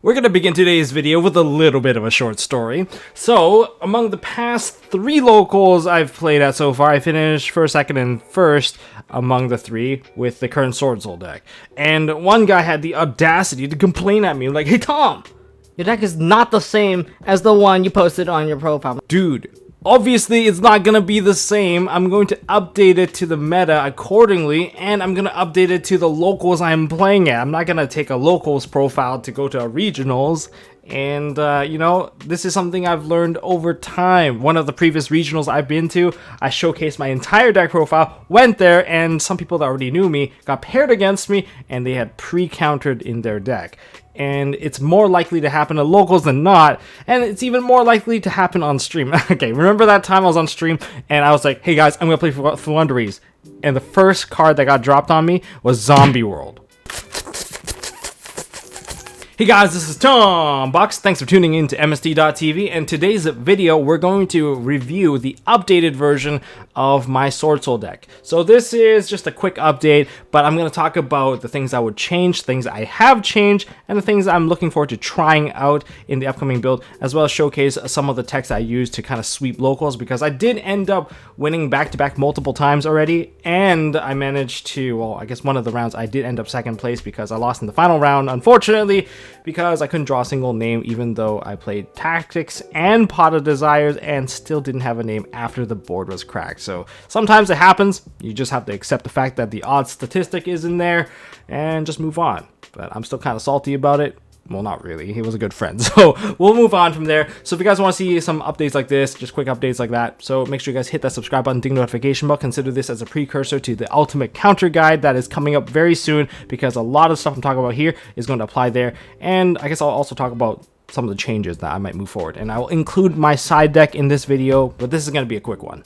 We're going to begin today's video with a little bit of a short story. So, among the past 3 locals I've played at so far, I finished first, second, and first among the 3 with the current Swordsoul deck. And one guy had the audacity to complain at me like, "Hey Tom, your deck is not the same as the one you posted on your profile." Dude, obviously it's not gonna be the same. I'm going to update it to the meta accordingly, and I'm gonna update it to the locals I'm playing at. I'm not gonna take a locals profile to go to a regionals. And, you know, this is something I've learned over time. One of the previous regionals I've been to, I showcased my entire deck profile, went there, and some people that already knew me got paired against me, and they had pre-countered in their deck. And it's more likely to happen to locals than not, and it's even more likely to happen on stream. Okay, remember that time I was on stream, and I was like, "Hey guys, I'm gonna play for Wonderies," and the first card that got dropped on me was Zombie World. Hey guys, this is Tom Box. Thanks for tuning in to MST.TV, and today's video we're going to review the updated version of my Swordsoul deck. So this is just a quick update, but I'm going to talk about the things I would change, things I have changed, and the things I'm looking forward to trying out in the upcoming build, as well as showcase some of the techs I used to kind of sweep locals, because I did end up winning back-to-back multiple times already, and I managed to, well, I guess one of the rounds I did end up second place because I lost in the final round, unfortunately, because I couldn't draw a single name, even though I played Tactics and Pot of Desires and still didn't have a name after the board was cracked. So sometimes it happens. You just have to accept the fact that the odds statistic is in there and just move on. But I'm still kind of salty about it. Well, not really. He was a good friend. So we'll move on from there. So if you guys want to see some updates like this, just quick updates like that, so make sure you guys hit that subscribe button, ding notification bell. Consider this as a precursor to the ultimate counter guide that is coming up very soon, because a lot of stuff I'm talking about here is going to apply there. And I guess I'll also talk about some of the changes that I might move forward. And I will include my side deck in this video, but this is going to be a quick one.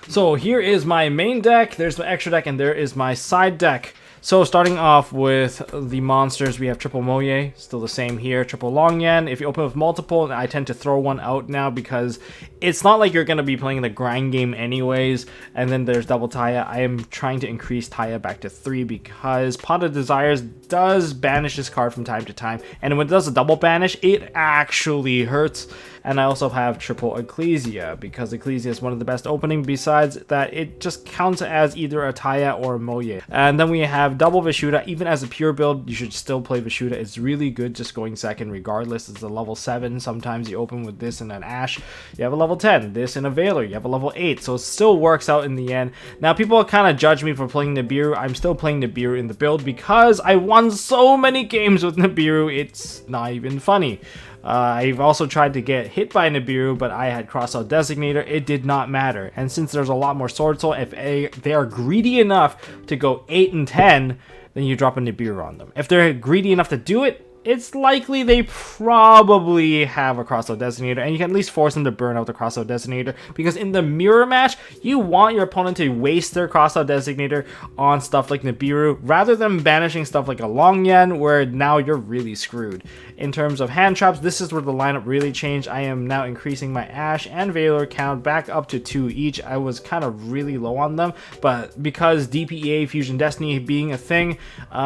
So here is my main deck, there's my extra deck, and there is my side deck. So starting off with the monsters, we have triple Moye, still the same here, triple Longyan. If you open with multiple, I tend to throw one out now because it's not like you're going to be playing the grind game anyways. And then there's double Taya. I am trying to increase Taya back to 3 because Pot of Desires does banish this card from time to time. And when it does a double banish, it actually hurts. And I also have triple Ecclesia, because Ecclesia is one of the best opening, besides that it just counts as either a Taya or a Moye. And then we have double Vishuda. Even as a pure build, you should still play Vishuda. It's really good just going second regardless. It's a level 7. Sometimes you open with this and an Ash. You have a level 10. This and a Veiler. You have a level 8. So it still works out in the end. Now people kind of judge me for playing Nibiru. I'm still playing Nibiru in the build because I won so many games with Nibiru. It's not even funny. I've also tried to get hit by Nibiru, but I had Crossout Designator. It did not matter. And since there's a lot more Swordsoul, if they are greedy enough to go 8 and 10, then you drop a Nibiru on them. If they're greedy enough to do it, it's likely they probably have a Crossout Designator, and you can at least force them to burn out the Crossout Designator, because in the mirror match, you want your opponent to waste their Crossout Designator on stuff like Nibiru, rather than banishing stuff like a Longyan, where now you're really screwed. In terms of hand traps, this is where the lineup really changed. I am now increasing my Ash and Veiler count back up to 2 each. I was kind of really low on them, but because DPEA Fusion Destiny being a thing,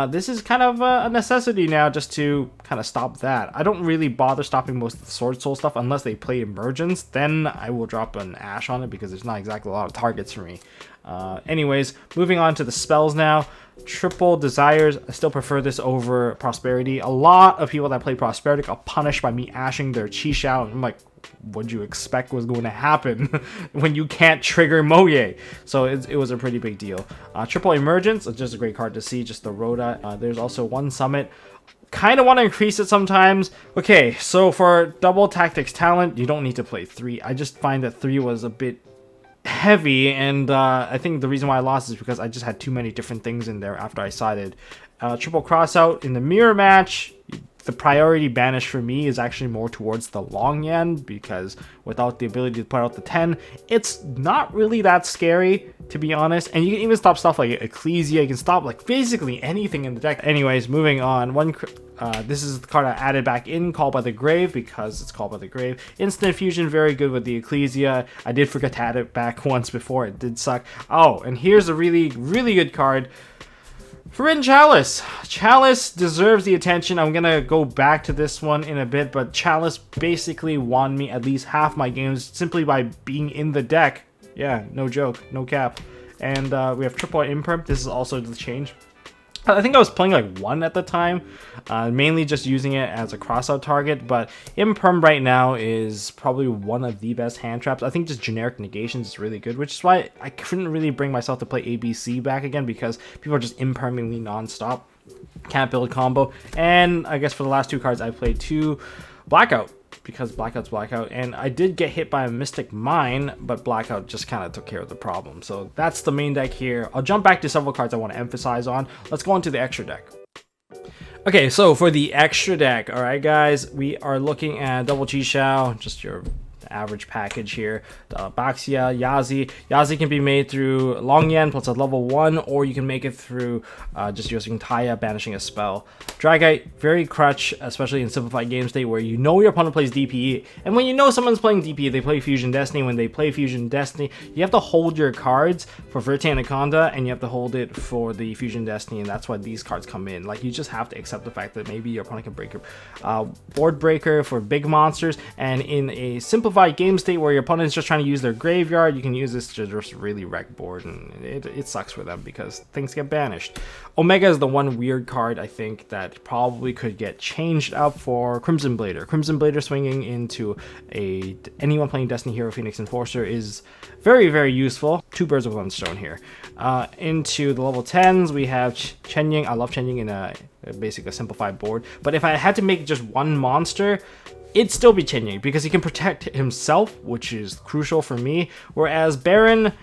this is kind of a necessity now just to kind of stop that. I don't really bother stopping most of the Swordsoul stuff unless they play Emergence. Then I will drop an Ash on it because there's not exactly a lot of targets for me. Anyways, moving on to the spells now. Triple Desires, I still prefer this over Prosperity. A lot of people that play Prosperity are punished by me ashing their Chi out. I'm like, what'd you expect was going to happen when you can't trigger Moye? So it was a pretty big deal. Triple Emergence is just a great card to see, just the Rhoda. There's also one Summit. Kind of want to increase it sometimes. Okay, so for double Tactics Talent, you don't need to play 3. I just find that 3 was a bit heavy, and I think the reason why I lost is because I just had too many different things in there after I sided. Triple Crossout in the mirror match, the priority banish for me is actually more towards the Longyan, because without the ability to put out the 10, it's not really that scary, to be honest. And you can even stop stuff like Ecclesia. You can stop like basically anything in the deck. Anyways, moving on. This is the card I added back in, Called by the Grave, because it's Called by the Grave. Instant Fusion, very good with the Ecclesia. I did forget to add it back once before. It did suck. Oh, and here's a really, really good card. Farin Chalice. Chalice deserves the attention. I'm gonna go back to this one in a bit, but Chalice basically won me at least half my games simply by being in the deck. Yeah, no joke, no cap. And we have triple imperm. This is also the change. I think I was playing like 1 at the time, mainly just using it as a crossout target, but imperm right now is probably one of the best hand traps. I think just generic negations is really good, which is why I couldn't really bring myself to play ABC back again, because people are just imperming me non-stop. Can't build a combo. And I guess for the last 2 cards I played 2 Blackout, because Blackout's Blackout, and I did get hit by a Mystic Mine, but Blackout just kind of took care of the problem. So that's the main deck here. I'll jump back to several cards I want to emphasize on. Let's go into the extra deck. Okay, so for the extra deck, alright guys, we are looking at double Chi, just your average package here. Baxia, Yazi. Yazi can be made through Long Yan plus a level 1, or you can make it through just using Taya, banishing a spell. Dragite, very crutch, especially in simplified game state where you know your opponent plays DPE. And when you know someone's playing DPE, they play Fusion Destiny. When they play Fusion Destiny, you have to hold your cards for Verte Anaconda, and you have to hold it for the Fusion Destiny, and that's why these cards come in. Like, you just have to accept the fact that maybe your opponent can break your board breaker for big monsters, and in a simplified game state where your opponent is just trying to use their graveyard, you can use this to just really wreck board, and it sucks for them because things get banished. Omega is the one weird card I think that probably could get changed up for Crimson Blader. Crimson Blader swinging into anyone playing Destiny Hero Phoenix Enforcer is very, very useful. 2 birds with 1 stone here. Into the level 10s, we have Chen Ying. I love Chen Ying in basically a simplified board, but if I had to make just one monster, it'd still be Chen Ying, because he can protect himself, which is crucial for me, whereas Baron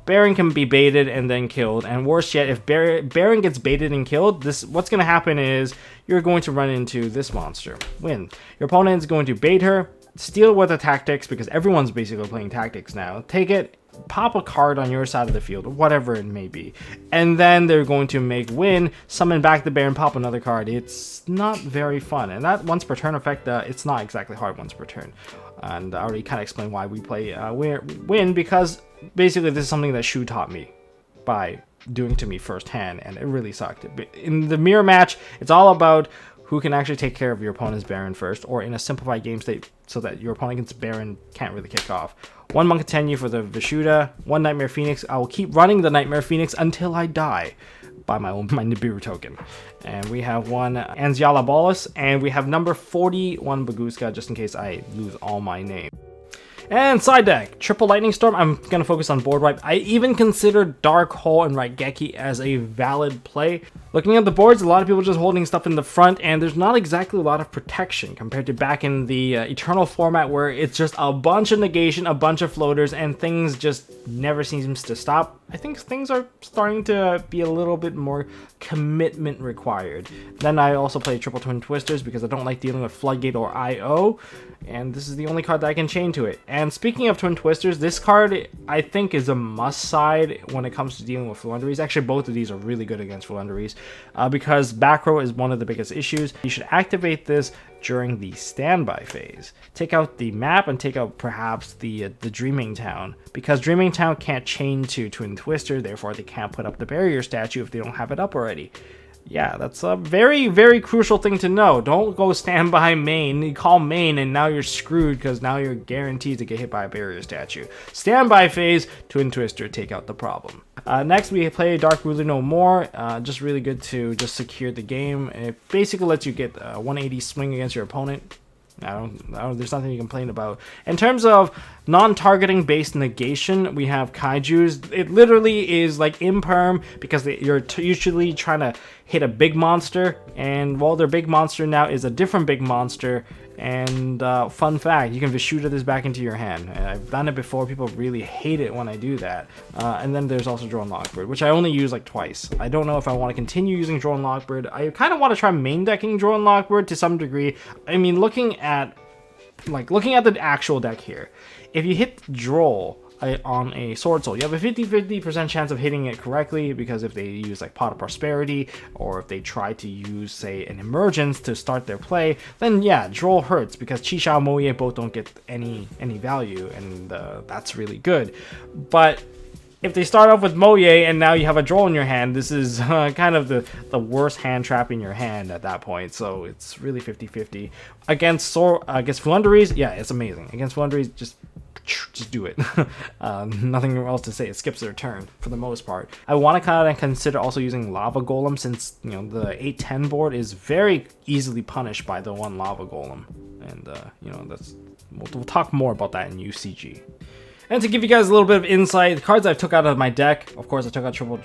can be baited and then killed, and worse yet, if Baron gets baited and killed, what's going to happen is you're going to run into this monster, Win. Your opponent is going to bait her, steal with the tactics, because everyone's basically playing tactics now, take it, pop a card on your side of the field, whatever it may be, and then they're going to make Win, summon back the Baron, pop another card. It's not very fun, and that once per turn effect, it's not exactly hard once per turn. And I already kind of explained why we play Win, because basically this is something that Shu taught me by doing to me firsthand, and it really sucked. In the mirror match, it's all about who can actually take care of your opponent's Baron first, or in a simplified game state so that your opponent's Baron can't really kick off. 1 Monk Tenyu for the Vishuda, 1 Nightmare Phoenix. I will keep running the Nightmare Phoenix until I die by my Nibiru token. And we have 1 Anziala Bolus, and we have number 41 Baguska, just in case I lose all my name. And side deck, triple Lightning Storm. I'm going to focus on board wipe. I even consider Dark Hole and Raigeki as a valid play. Looking at the boards, a lot of people just holding stuff in the front, and there's not exactly a lot of protection compared to back in the Eternal format, where it's just a bunch of negation, a bunch of floaters, and things just never seems to stop. I think things are starting to be a little bit more commitment required. Then I also play triple Twin Twisters because I don't like dealing with Floodgate or IO, and this is the only card that I can chain to it. And speaking of Twin Twisters, this card I think is a must side when it comes to dealing with Floowandereeze. Actually, both of these are really good against Floowandereeze because back row is one of the biggest issues. You should activate this during the standby phase. Take out the map and take out perhaps the Dreaming Town, because Dreaming Town can't chain to Twin Twister, therefore they can't put up the barrier statue if they don't have it up already. Yeah, that's a very, very crucial thing to know. Don't go standby main. You call main and now you're screwed because now you're guaranteed to get hit by a barrier statue. Standby phase, Twin Twister, take out the problem. Next, we play Dark Ruler No More. Just really good to just secure the game. It basically lets you get a 180 swing against your opponent. There's nothing you can complain about. In terms of non-targeting based negation, we have Kaijus. It literally is like imperm because you're usually trying to hit a big monster, and well, their big monster now is a different big monster. And fun fact, you can Vishuda this back into your hand. And I've done it before. People really hate it when I do that. And then there's also Drone Lockbird, which I only use like twice. I don't know if I want to continue using Drone Lockbird. I kind of want to try main decking Drone Lockbird to some degree. I mean, looking at the actual deck here, if you hit Droll on a Swordsoul, you have a 50-50% chance of hitting it correctly, because if they use like Pot of Prosperity, or if they try to use, say, an Emergence to start their play, then yeah, Droll hurts, because Qixia and Moye both don't get any value, and that's really good. But if they start off with Moye and now you have a Droll in your hand, this is kind of the worst hand trap in your hand at that point. So it's really 50-50. Against Flunderies, yeah, it's amazing. Against Flunderies, just do it. Nothing else to say. It skips their turn for the most part. I want to kind of consider also using Lava Golem, since the 8-10 board is very easily punished by the one Lava Golem, and we'll talk more about that in UCG. And to give you guys a little bit of insight, the cards I took out of my deck, of course I took out triple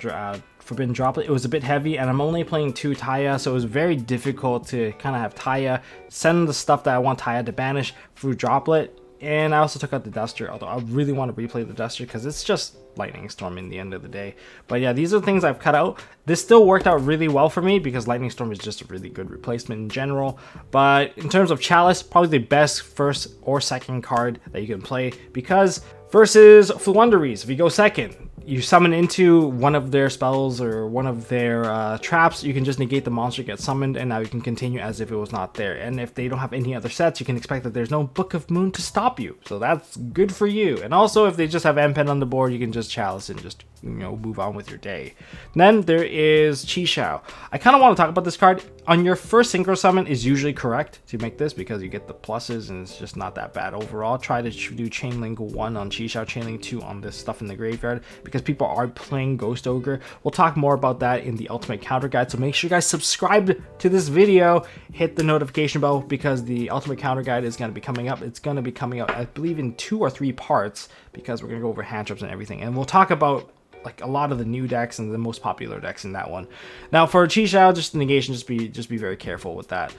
Forbidden Droplet. It was a bit heavy, and I'm only playing 2 Taya, so it was very difficult to kind of have Taya send the stuff that I want Taya to banish through Droplet. And I also took out the Duster, although I really want to replay the Duster because it's just Lightning Storm in the end of the day. But yeah, these are things I've cut out. This still worked out really well for me because Lightning Storm is just a really good replacement in general. But in terms of Chalice, probably the best first or second card that you can play, because versus Flunderies, if you go second, you summon into one of their spells or one of their traps, you can just negate the monster, get summoned, and now you can continue as if it was not there. And if they don't have any other sets, you can expect that there's no Book of Moon to stop you. So that's good for you. And also, if they just have M-Pen on the board, you can just Chalice and just, move on with your day. Then there is Chixiao. I kind of want to talk about this card. On your first Synchro Summon is usually correct to make this because you get the pluses and it's just not that bad overall. Try to do Chainlink 1 on Chixiao, Chainlink 2 on this stuff in the graveyard because people are playing Ghost Ogre. We'll talk more about that in the Ultimate Counter Guide, so make sure you guys subscribe to this video, hit the notification bell because the Ultimate Counter Guide is going to be coming up. It's going to be coming out, I believe, in 2 or 3 parts because we're going to go over hand traps and everything, and we'll talk about like a lot of the new decks and the most popular decks in that one. Now for Chixiao, just negation, just be very careful with that.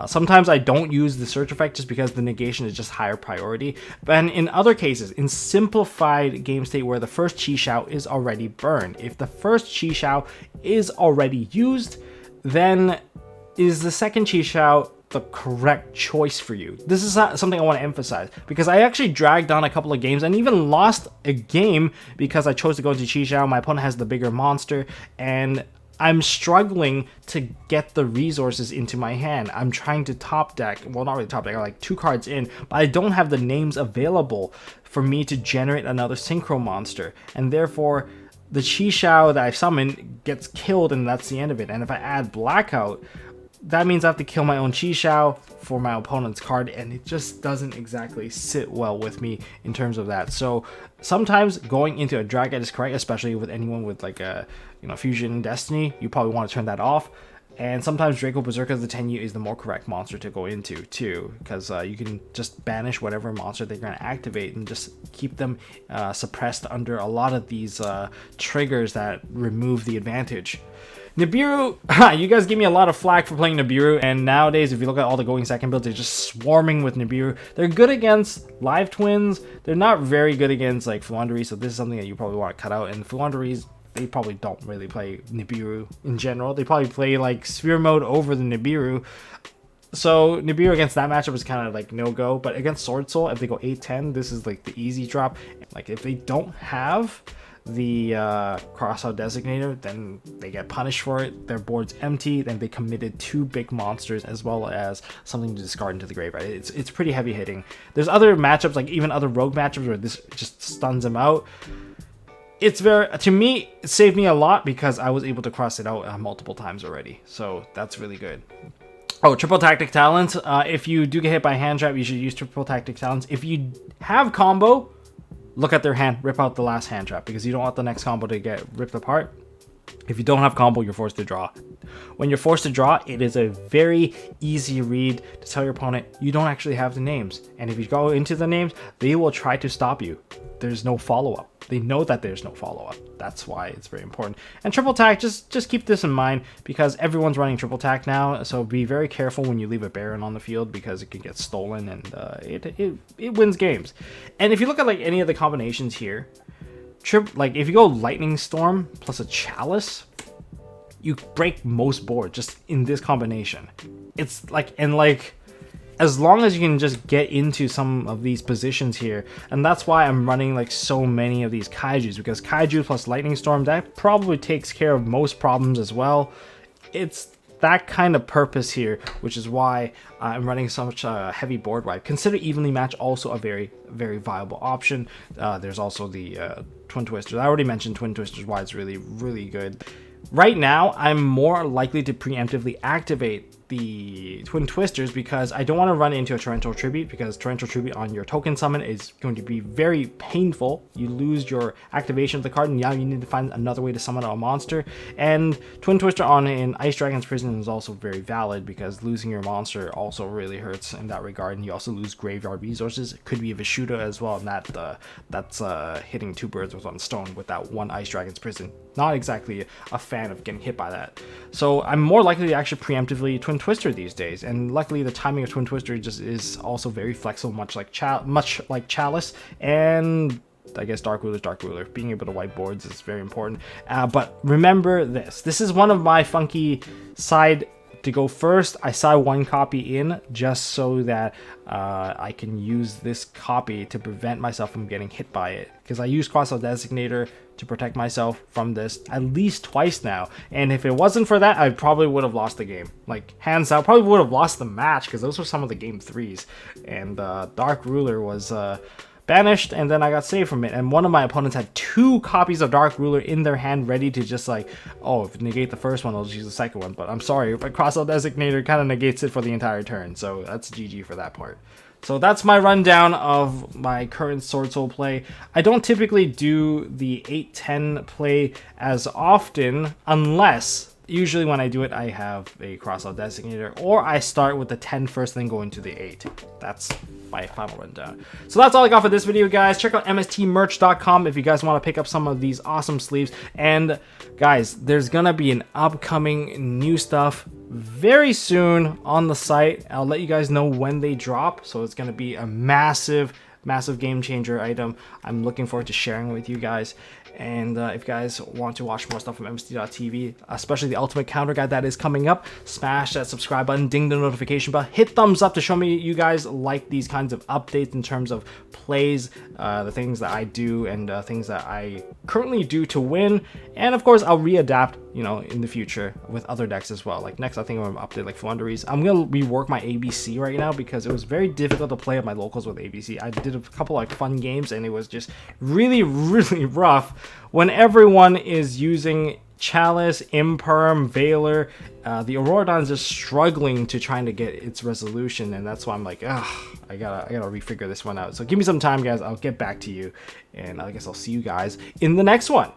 Sometimes I don't use the search effect just because the negation is just higher priority. But in other cases, in simplified game state where the first Chixiao is already burned, if the first Chixiao is already used, then is the second Chixiao the correct choice for you? This is something I want to emphasize because I actually dragged on a couple of games and even lost a game because I chose to go into Chixiao. My opponent has the bigger monster and I'm struggling to get the resources into my hand. I'm trying to top deck, well, not really top deck, I like 2 cards in, but I don't have the names available for me to generate another Synchro monster, and therefore the Chixiao that I summoned gets killed and that's the end of it. And if I add Blackout, that means I have to kill my own Chixiao for my opponent's card, and it just doesn't exactly sit well with me in terms of that. So sometimes going into a Dragon is correct, especially with anyone with like a Fusion Destiny. You probably want to turn that off. And sometimes Draco Berserker the Tenyu is the more correct monster to go into too, because you can just banish whatever monster they're going to activate and just keep them suppressed under a lot of these triggers that remove the advantage. Nibiru, you guys give me a lot of flack for playing Nibiru, and nowadays if you look at all the going second builds, they're just swarming with Nibiru. They're good against Live Twins, they're not very good against like Flunderies, so this is something that you probably want to cut out. And Flunderies, they probably don't really play Nibiru in general. They probably play like Sphere Mode over the Nibiru. So Nibiru against that matchup is kind of like no-go, but against Swordsoul, if they go 8-10, this is like the easy drop. Like if they don't have the crossout designator, then they get punished for it. Their board's empty, then they committed 2 big monsters as well as something to discard into the graveyard. It's pretty heavy hitting. There's other matchups, like even other rogue matchups where this just stuns them out. It's very, to me, it saved me a lot because I was able to cross it out multiple times already. So that's really good. Oh, triple tactic talents. If you do get hit by a hand trap, you should use triple tactic talents. If you have combo, look at their hand, rip out the last hand trap because you don't want the next combo to get ripped apart. If you don't have combo, you're forced to draw. When you're forced to draw, it is a very easy read to tell your opponent you don't actually have the names. And if you go into the names, they will try to stop you. There's no follow-up. They know that there's no follow-up. That's why it's very important. And triple tack, just keep this in mind because everyone's running triple tack now. So be very careful when you leave a Baron on the field because it can get stolen and it wins games. And if you look at like any of the combinations here, like if you go Lightning Storm plus a Chalice, you break most boards just in this combination. It's like, and like, as long as you can just get into some of these positions here, and that's why I'm running like so many of these Kaijus, because Kaiju plus Lightning Storm, that probably takes care of most problems as well. It's that kind of purpose here, which is why I'm running so much heavy board wipe. Consider evenly match also a very, very viable option. There's also the twin twisters. I already mentioned twin twisters, why it's really, really good. Right now, I'm more likely to preemptively activate the twin twisters because I don't want to run into a torrential tribute, because torrential tribute on your token summon is going to be very painful. You lose your activation of the card, and now you need to find another way to summon a monster. And twin twister on an Ice Dragon's Prison is also very valid because losing your monster also really hurts in that regard, and you also lose graveyard resources. It could be a Vishuda as well, and that's hitting two birds with one stone with that one Ice Dragon's Prison. Not exactly a fan of getting hit by that. So I'm more likely to actually preemptively twin twister these days, and luckily the timing of twin twister just is also very flexible, much like Chalice, and I guess Dark Ruler. Being able to wipe boards is very important. But remember this is one of my funky side to go first. I saw one copy in just so that I can use this copy to prevent myself from getting hit by it, because I use Crossout Designator to protect myself from this at least twice now, and if it wasn't for that, I probably would have lost the game. Like, hands out, probably would have lost the match, because those were some of the game 3s, and Dark Ruler was banished, and then I got saved from it, and one of my opponents had 2 copies of Dark Ruler in their hand ready to just like, oh, if negate the first one, I'll just use the second one. But I'm sorry, but Crossout Designator kind of negates it for the entire turn, so that's GG for that part. So that's my rundown of my current Swordsoul play. I don't typically do the 8-10 play as often, unless usually when I do it, I have a Crossout Designator, or I start with the 10 first, then go into the 8. That's my final rundown. So that's all I got for this video, guys. Check out MSTmerch.com if you guys want to pick up some of these awesome sleeves. And guys, there's gonna be an upcoming new stuff very soon on the site. I'll let you guys know when they drop. So it's gonna be a massive game changer item. I'm looking forward to sharing with you guys. And if you guys want to watch more stuff from MST.TV, especially the Ultimate Counter Guide that is coming up, smash that subscribe button, ding the notification bell, hit thumbs up to show me you guys like these kinds of updates in terms of plays, the things that I do, and things that I currently do to win. And of course, I'll readapt, you know, in the future with other decks as well. Like next, I think I'm gonna update like Flunderies. I'm gonna rework my ABC right now because it was very difficult to play at my locals with ABC. I did a couple like fun games, and it was just really rough when everyone is using Chalice, Imperm, Veiler. The Auroradon is just struggling to trying to get its resolution, and that's why I'm like, I gotta refigure this one out. So give me some time, guys. I'll get back to you, and I guess I'll see you guys in the next one.